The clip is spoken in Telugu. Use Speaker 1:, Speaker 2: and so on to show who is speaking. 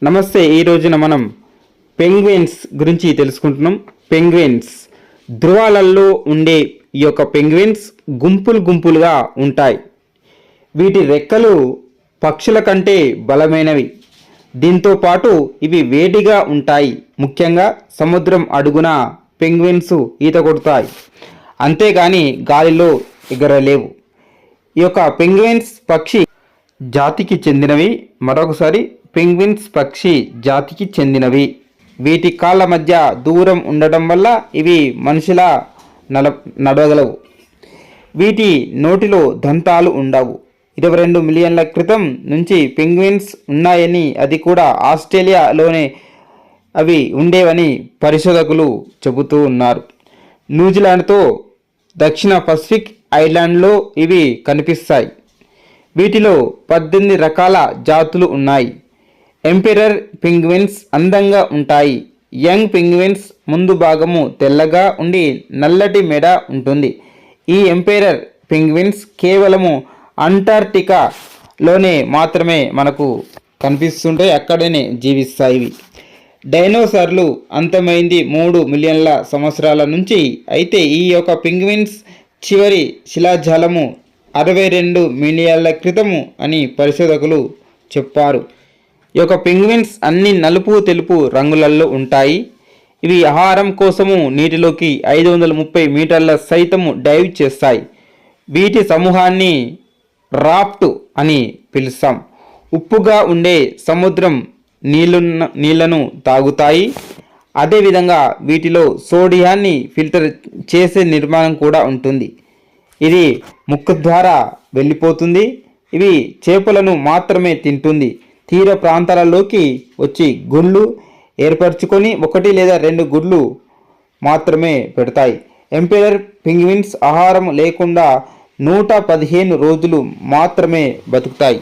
Speaker 1: నమస్తే. ఈ రోజున మనం పెంగ్విన్స్ గురించి తెలుసుకుంటున్నాం. పెంగ్విన్స్ ధృవాలలో ఉండే ఈ యొక్క పెంగ్విన్స్ గుంపులుగా ఉంటాయి. వీటి రెక్కలు పక్షుల కంటే బలమైనవి. దీంతో పాటు ఇవి వేడిగా ఉంటాయి. ముఖ్యంగా సముద్రం అడుగున పెంగ్విన్స్ ఈత కొడతాయి, అంతేగాని గాలిలో ఎగరలేవు. ఈ యొక్క పెంగ్విన్స్ పక్షి జాతికి చెందినవి. మరొకసారి, పెంగ్విన్స్ పక్షి జాతికి చెందినవి. వీటి కాళ్ళ మధ్య దూరం ఉండడం వల్ల ఇవి మనిషిలా నడవగలవు. వీటి నోటిలో దంతాలు ఉండవు. 22 మిలియన్ల క్రితం నుంచి పెంగ్విన్స్ ఉన్నాయని, అది కూడా ఆస్ట్రేలియాలోనే అవి ఉండేవని పరిశోధకులు చెబుతూ ఉన్నారు. న్యూజిలాండ్తో దక్షిణ పసిఫిక్ ఐలాండ్లో ఇవి కనిపిస్తాయి. వీటిలో 18 రకాల జాతులు ఉన్నాయి. ఎంపెరర్ పెంగ్విన్స్ అందంగా ఉంటాయి. యంగ్ పెంగ్విన్స్ ముందు భాగము తెల్లగా ఉండి నల్లటి మెడ ఉంటుంది. ఈ ఎంపెరర్ పెంగ్విన్స్ కేవలము అంటార్క్టికాలోనే మాత్రమే మనకు కనిపిస్తుంటాయి, అక్కడనే జీవిస్తాయి. డైనోసార్లు అంతమైంది 3 మిలియన్ల సంవత్సరాల నుంచి. అయితే ఈ యొక్క పెంగ్విన్స్ చివరి శిలాజాలము 62 మిలియన్ల క్రితము అని పరిశోధకులు చెప్పారు. ఈ యొక్క పెంగ్విన్స్ అన్ని నలుపు తెలుపు రంగులలో ఉంటాయి. ఇవి ఆహారం కోసము నీటిలోకి 530 మీటర్ల సైతము డైవ్ చేస్తాయి. వీటి సమూహాన్ని రాఫ్ట్ అని పిలుస్తాం. ఉప్పుగా ఉండే సముద్రం నీళ్లను తాగుతాయి. అదేవిధంగా వీటిలో సోడియాన్ని ఫిల్టర్ చేసే నిర్మాణం కూడా ఉంటుంది. ఇది ముక్కు ద్వారా వెళ్ళిపోతుంది. ఇవి చేపలను మాత్రమే తింటుంది. తీర ప్రాంతాలలోకి వచ్చి గుళ్ళు ఏర్పరచుకొని 1 లేదా 2 గుడ్లు మాత్రమే పెడతాయి. ఎంపెరర్ పెంగ్విన్స్ ఆహారం లేకుండా 115 రోజులు మాత్రమే బతుకుతాయి.